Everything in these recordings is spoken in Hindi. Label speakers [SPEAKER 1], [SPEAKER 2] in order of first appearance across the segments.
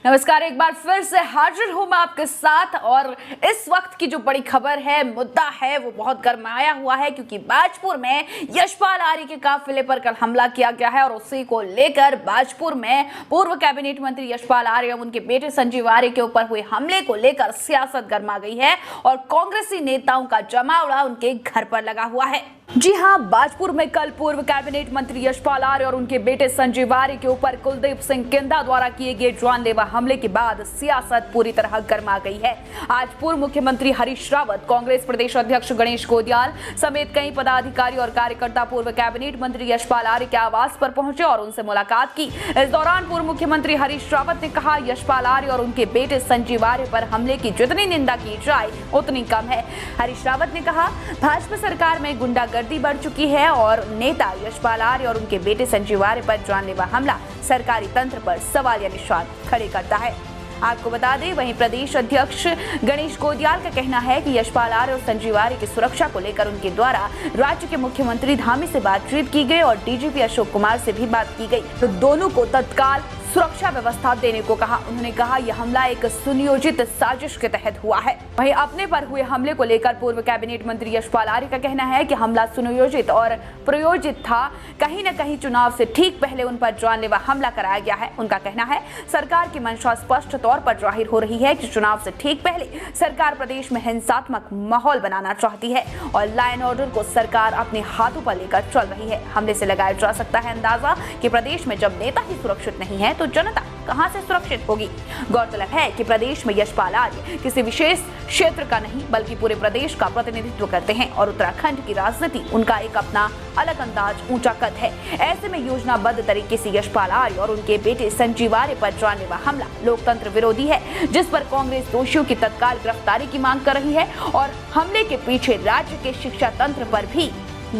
[SPEAKER 1] नमस्कार, एक बार फिर से हाजिर हूं मैं आपके साथ। और इस वक्त की जो बड़ी खबर है, मुद्दा है, वो बहुत गरमाया हुआ है क्योंकि बाजपुर में यशपाल आर्य के काफिले पर कल हमला किया गया है और उसी को लेकर बाजपुर में पूर्व कैबिनेट मंत्री यशपाल आर्य और उनके बेटे संजीव आर्य के ऊपर हुए हमले को लेकर सियासत गरमा गई है और कांग्रेसी नेताओं का जमावड़ा उनके घर पर लगा हुआ है। जी हां, बाजपुर में कल पूर्व कैबिनेट मंत्री यशपाल आर्य और उनके बेटे संजीव आर्य के ऊपर कुलदीप सिंह किंदा द्वारा किए गए जानलेवा हमले के बाद सियासत पूरी तरह गर्मा गई है। आज पूर्व मुख्यमंत्री हरीश रावत, कांग्रेस प्रदेश अध्यक्ष गणेश गोदियाल समेत कई पदाधिकारी और कार्यकर्ता पूर्व कैबिनेट मंत्री यशपाल आर्य के आवास पर पहुंचे और उनसे मुलाकात की। इस दौरान पूर्व मुख्यमंत्री हरीश रावत ने कहा, यशपाल आर्य और उनके बेटे संजीव आर्य पर हमले की जितनी निंदा की जाए उतनी कम है। हरीश रावत ने कहा, भाजपा सरकार में गुंडागर्दी बढ़ चुकी है और नेता यशपाल आर्य और उनके बेटे संजीव आर्य पर जानलेवा हमला सरकारी तंत्र पर सवालिया निशान खड़े करता है। आपको बता दें, वहीं प्रदेश अध्यक्ष गणेश गोदियाल का कहना है कि यशपाल आर्य और संजीव आर्य की सुरक्षा को लेकर उनके द्वारा राज्य के मुख्यमंत्री धामी से बातचीत की गई और डीजीपी अशोक कुमार से भी बात की गई, तो दोनों को तत्काल सुरक्षा व्यवस्था देने को कहा। उन्होंने कहा, यह हमला एक सुनियोजित साजिश के तहत हुआ है। वहीं अपने पर हुए हमले को लेकर पूर्व कैबिनेट मंत्री यशपाल आर्य का कहना है कि हमला सुनियोजित और प्रयोजित था। कहीं न कहीं चुनाव से ठीक पहले उन पर जानलेवा हमला कराया गया है। उनका कहना है, सरकार की मंशा स्पष्ट तौर पर जाहिर हो रही है कि चुनाव से ठीक पहले सरकार प्रदेश में हिंसात्मक माहौल बनाना चाहती है और लॉ एंड ऑर्डर को सरकार अपने हाथों पर लेकर चल रही है। हमले से लगाया जा सकता है अंदाजा कि प्रदेश में जब नेता ही सुरक्षित नहीं है तो जनता कहां से सुरक्षित होगी। गौरतलब है कि प्रदेश में यशपाल आर्य किसी विशेष क्षेत्र का नहीं बल्कि पूरे प्रदेश का प्रतिनिधित्व करते हैं और उत्तराखंड की राजनीति उनका एक अपना अलग अंदाज, ऊंचा कद है। ऐसे में योजनाबद्ध तरीके से यशपाल आर्य और उनके बेटे संजीव आर्य पर जानलेवा हमला लोकतंत्र विरोधी है, जिस पर कांग्रेस दोषियों की तत्काल गिरफ्तारी की मांग कर रही है और हमले के पीछे राज्य के शिक्षा तंत्र पर भी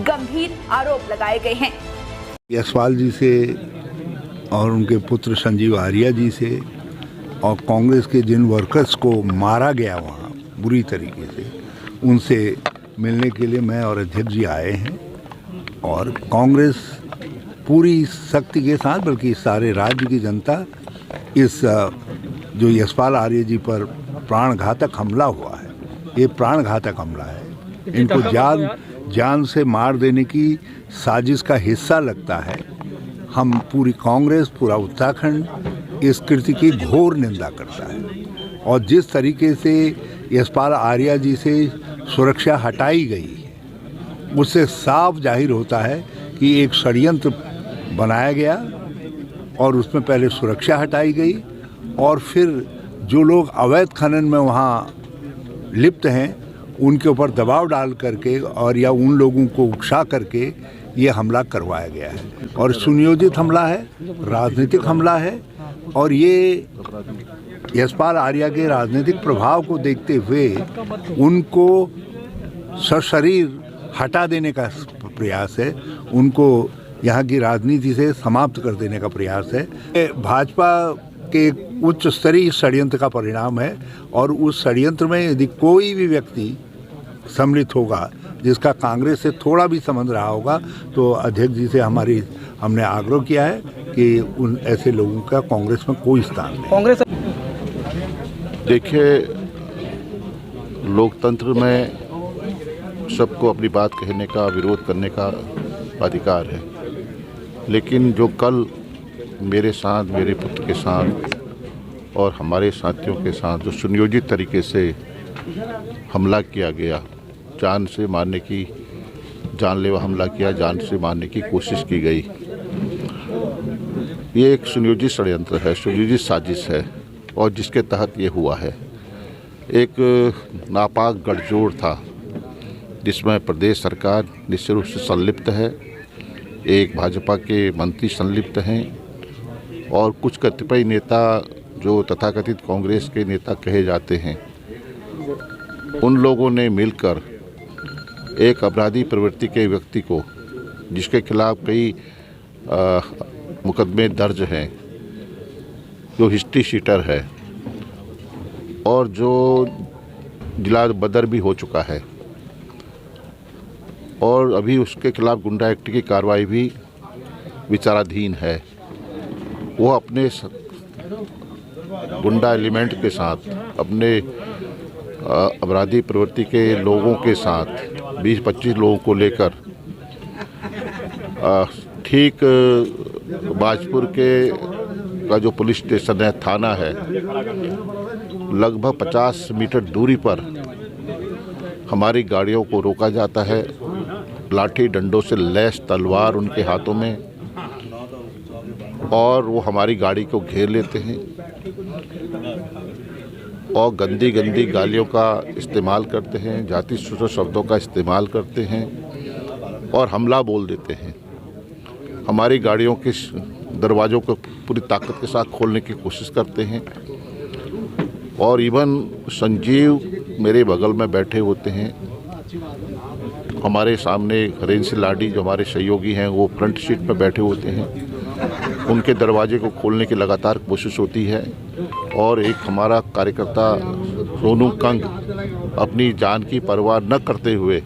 [SPEAKER 1] गंभीर आरोप लगाए गए हैं।
[SPEAKER 2] यशपाल जी से और उनके पुत्र संजीव आर्य जी से और कांग्रेस के जिन वर्कर्स को मारा गया वहाँ बुरी तरीके से, उनसे मिलने के लिए मैं और अध्यक्ष जी आए हैं। और कांग्रेस पूरी शक्ति के साथ, बल्कि सारे राज्य की जनता, इस जो यशपाल आर्य जी पर प्राणघातक हमला हुआ है, ये प्राणघातक हमला है। इनको जान से मार देने की साजिश का हिस्सा लगता है। हम पूरी कांग्रेस, पूरा उत्तराखंड इस कृत्य की घोर निंदा करता है और जिस तरीके से यशपाल आर्य जी से सुरक्षा हटाई गई उससे साफ जाहिर होता है कि एक षड्यंत्र बनाया गया और उसमें पहले सुरक्षा हटाई गई और फिर जो लोग अवैध खनन में वहाँ लिप्त हैं उनके ऊपर दबाव डाल करके और या उन लोगों को उकसा करके ये हमला करवाया गया है। और सुनियोजित हमला है, राजनीतिक हमला है और ये यशपाल आर्य के राजनीतिक प्रभाव को देखते हुए उनको सशरीर हटा देने का प्रयास है, उनको यहाँ की राजनीति से समाप्त कर देने का प्रयास है। भाजपा के उच्च स्तरीय षड्यंत्र का परिणाम है और उस षड्यंत्र में यदि कोई भी व्यक्ति सम्मिलित होगा जिसका कांग्रेस से थोड़ा भी संबंध रहा होगा, तो अध्यक्ष जी से हमने आग्रह किया है कि उन ऐसे लोगों का कांग्रेस में कोई स्थान नहीं।
[SPEAKER 3] कांग्रेस
[SPEAKER 4] देखिए, लोकतंत्र में सबको अपनी बात कहने का, विरोध करने का अधिकार है, लेकिन जो कल मेरे साथ, मेरे पुत्र के साथ और हमारे साथियों के साथ जो सुनियोजित तरीके से हमला किया गया, जान से मारने की, जानलेवा हमला किया, जान से मारने की कोशिश की गई, ये एक सुनियोजित षड्यंत्र है, सुनियोजित साजिश है और जिसके तहत ये हुआ है। एक नापाक गठजोड़ था जिसमें प्रदेश सरकार निश्चित रूप से संलिप्त है, एक भाजपा के मंत्री संलिप्त हैं और कुछ कतिपय नेता जो तथाकथित कांग्रेस के नेता कहे जाते हैं, उन लोगों ने मिलकर एक अपराधी प्रवृत्ति के व्यक्ति को, जिसके खिलाफ कई मुकदमे दर्ज हैं, जो हिस्ट्री शीटर है और जो जिला बदर भी हो चुका है और अभी उसके खिलाफ गुंडा एक्ट की कार्रवाई भी विचाराधीन है, वो अपने गुंडा एलिमेंट के साथ, अपने अपराधी प्रवृत्ति के लोगों के साथ 20-25 लोगों को लेकर ठीक बाजपुर के का जो पुलिस स्टेशन है, थाना है, लगभग 50 मीटर दूरी पर हमारी गाड़ियों को रोका जाता है। लाठी डंडों से लैस तलवार उनके हाथों में, और वो हमारी गाड़ी को घेर लेते हैं और गंदी गंदी गालियों का इस्तेमाल करते हैं, जाति सूचक शब्दों का इस्तेमाल करते हैं और हमला बोल देते हैं। हमारी गाड़ियों के दरवाज़ों को पूरी ताकत के साथ खोलने की कोशिश करते हैं और इवन संजीव मेरे बगल में बैठे होते हैं। हमारे सामने हरेंद्र सिंह लाडी जो हमारे सहयोगी हैं, वो फ्रंट सीट पर बैठे होते हैं। उनके दरवाजे को खोलने की लगातार कोशिश होती है और एक हमारा कार्यकर्ता सोनू कंग अपनी जान की परवाह न करते हुए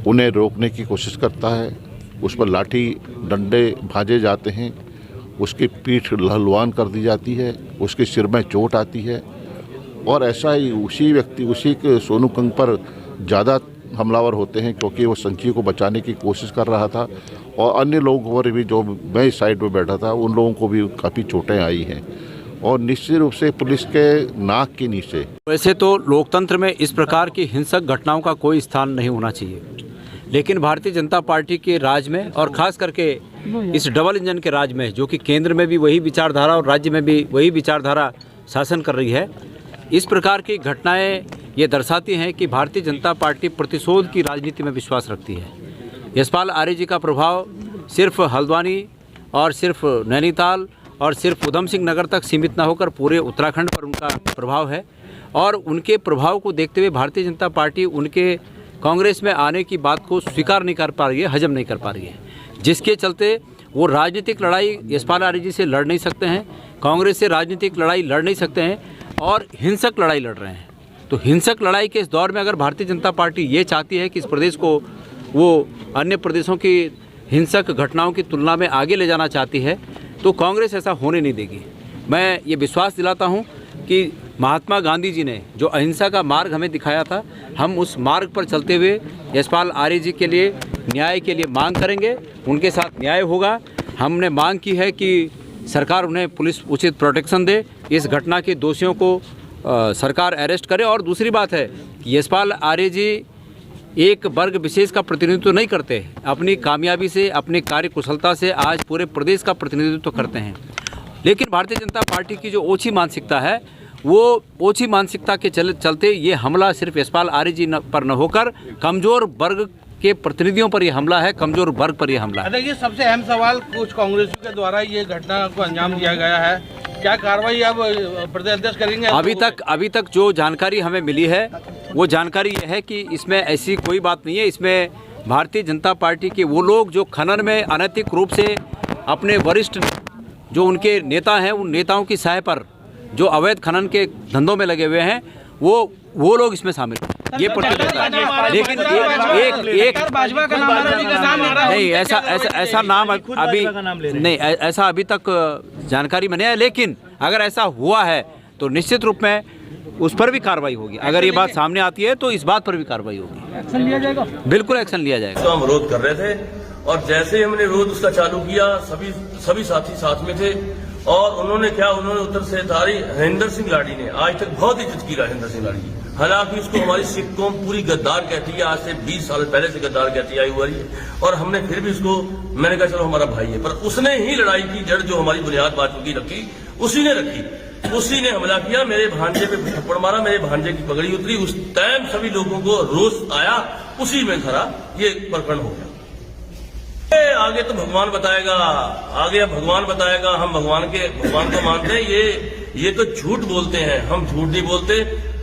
[SPEAKER 4] उन्हें रोकने की कोशिश करता है। उस पर लाठी डंडे भाजे जाते हैं, उसकी पीठ लहलवान कर दी जाती है, उसके सिर में चोट आती है और ऐसा ही उसी के सोनू कंग पर ज़्यादा हमलावर होते हैं क्योंकि वो संजीव को बचाने की कोशिश कर रहा था और अन्य लोगों पर भी, जो मैं इस साइड पे बैठा था, उन लोगों को भी काफ़ी चोटें आई हैं और निश्चित रूप से पुलिस के नाक के नीचे।
[SPEAKER 3] वैसे तो लोकतंत्र में इस प्रकार की हिंसक घटनाओं का कोई स्थान नहीं होना चाहिए, लेकिन भारतीय जनता पार्टी के राज में और ख़ास करके इस डबल इंजन के राज में, जो कि केंद्र में भी वही विचारधारा और राज्य में भी वही विचारधारा शासन कर रही है, इस प्रकार की घटनाएं ये दर्शाती हैं कि भारतीय जनता पार्टी प्रतिशोध की राजनीति में विश्वास रखती है। यशपाल आर्य जी का प्रभाव सिर्फ हल्द्वानी और सिर्फ नैनीताल और सिर्फ उधम सिंह नगर तक सीमित न होकर पूरे उत्तराखंड पर उनका प्रभाव है और उनके प्रभाव को देखते हुए भारतीय जनता पार्टी उनके कांग्रेस में आने की बात को स्वीकार नहीं कर पा रही है, हजम नहीं कर पा रही है, जिसके चलते वो राजनीतिक लड़ाई यशपाल आर्य जी से लड़ नहीं सकते हैं, कांग्रेस से राजनीतिक लड़ाई लड़ नहीं सकते हैं और हिंसक लड़ाई लड़ रहे हैं। तो हिंसक लड़ाई के इस दौर में अगर भारतीय जनता पार्टी ये चाहती है कि इस प्रदेश को वो अन्य प्रदेशों की हिंसक घटनाओं की तुलना में आगे ले जाना चाहती है, तो कांग्रेस ऐसा होने नहीं देगी। मैं ये विश्वास दिलाता हूँ कि महात्मा गांधी जी ने जो अहिंसा का मार्ग हमें दिखाया था, हम उस मार्ग पर चलते हुए यशपाल आर्य जी के लिए न्याय के लिए मांग करेंगे, उनके साथ न्याय होगा। हमने मांग की है कि सरकार उन्हें पुलिस उचित प्रोटेक्शन दे, इस घटना के दोषियों को सरकार अरेस्ट करे। और दूसरी बात है कि यशपाल आर्य जी एक वर्ग विशेष का प्रतिनिधित्व नहीं करते, अपनी कामयाबी से, अपनी कार्य कुशलता से आज पूरे प्रदेश का प्रतिनिधित्व करते हैं। लेकिन भारतीय जनता पार्टी की जो ओछी मानसिकता है, वो ओछी मानसिकता के चलते ये हमला सिर्फ यशपाल आर्य जी पर न होकर कमज़ोर वर्ग के प्रतिनिधियों पर यह हमला है, कमज़ोर वर्ग पर यह हमला है।
[SPEAKER 5] देखिए, सबसे अहम सवाल, कुछ कांग्रेसियों के द्वारा ये घटना को अंजाम दिया गया है, क्या कार्रवाई अब प्रदेश अध्यक्ष करेंगे?
[SPEAKER 3] अभी तक जो जानकारी हमें मिली है वो जानकारी यह है कि इसमें ऐसी कोई बात नहीं है। इसमें भारतीय जनता पार्टी के वो लोग जो खनन में अनैतिक रूप से अपने वरिष्ठ जो उनके नेता हैं, उन नेताओं की सहाय पर जो अवैध खनन के धंधों में लगे हुए हैं, वो लोग इसमें शामिल हैं, ये प्रतीत होता है। लेकिन एक
[SPEAKER 5] भाजपा का नाम
[SPEAKER 3] नहीं, ऐसा नाम अभी नहीं, ऐसा अभी तक जानकारी में नहीं है। लेकिन अगर ऐसा हुआ है तो निश्चित रूप में उस पर भी कार्रवाई होगी। अगर ये बात सामने आती है तो इस बात पर भी कार्रवाई होगी,
[SPEAKER 5] एक्शन लिया जाएगा,
[SPEAKER 3] बिल्कुल एक्शन लिया जाएगा।
[SPEAKER 6] तो हम विरोध कर रहे थे और जैसे ही हमने विरोध उसका चालू किया, सभी साथी साथ में थे और उन्होंने उत्तर सेधारी हरेंद्र सिंह लाडी ने आज तक बहुत इज्जत की हरेंद्र सिंह लाडी, हालांकि उसको हमारी सिख कौम पूरी गद्दार कहती है, आज से 20 साल पहले से गद्दार कहती आई हुई है और हमने फिर भी उसको, मैंने कहा चलो हमारा भाई है, पर उसने ही लड़ाई की जड़ जो हमारी बुनियाद बातों की रखी, उसी ने रखी, उसी ने हमला किया, मेरे भांजे पे थप्पड़ मारा, मेरे भांजे की पगड़ी उतरी, उस टाइम सभी लोगों को रोष आया, उसी में खरा ये प्रकरण हो गया। आगे तो भगवान बताएगा, आगे भगवान बताएगा, हम भगवान को मानते हैं। ये तो झूठ बोलते हैं, हम झूठ नहीं बोलते।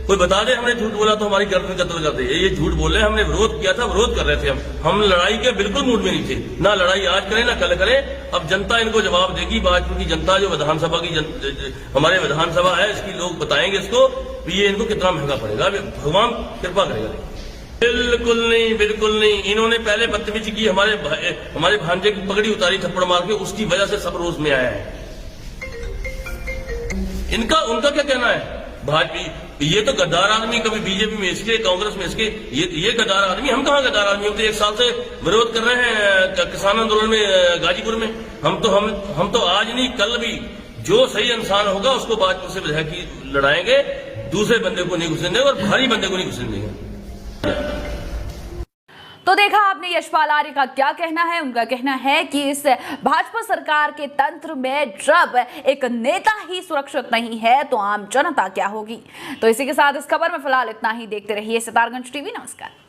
[SPEAKER 6] कोई बता दे हमने झूठ बोला तो हमारी गर्दन कत्ल कर दे, ये झूठ बोल रहे हैं। हमने विरोध किया था, विरोध कर रहे थे, हम लड़ाई के बिल्कुल मूड में नहीं थे, ना लड़ाई आज करें ना कल करें। अब जनता इनको जवाब देगी, भाजपा की जनता जो विधानसभा की हमारे विधानसभा है, इसकी लोग बताएंगे इसको ये इनको कितना महंगा पड़ेगा, भगवान कृपा करेगा। बिल्कुल नहीं। इन्होंने पहले बदतमीजी की, हमारे भांजे की पगड़ी उतारी थप्पड़ मार के, उसकी वजह से सब रोज में आया है। इनका उनका क्या कहना है? भाजपा ये तो गद्दार आदमी, कभी बीजेपी में इसके, कांग्रेस में इसके, ये गद्दार आदमी। हम कहाँ गद्दार आदमी? हम तो 1 साल से विरोध कर रहे हैं किसान आंदोलन में गाजीपुर में। हम तो आज नहीं कल भी जो सही इंसान होगा उसको भाजपा से विधायक लड़ाएंगे, दूसरे बंदे को नहीं घुसने देंगे और भारी बंदे को नहीं घुसने देंगे।
[SPEAKER 1] तो देखा आपने यशपाल आर्य का क्या कहना है। उनका कहना है कि इस भाजपा सरकार के तंत्र में जब एक नेता ही सुरक्षित नहीं है तो आम जनता क्या होगी। तो इसी के साथ इस खबर में फिलहाल इतना ही। देखते रहिए सितारगंज टीवी। नमस्कार।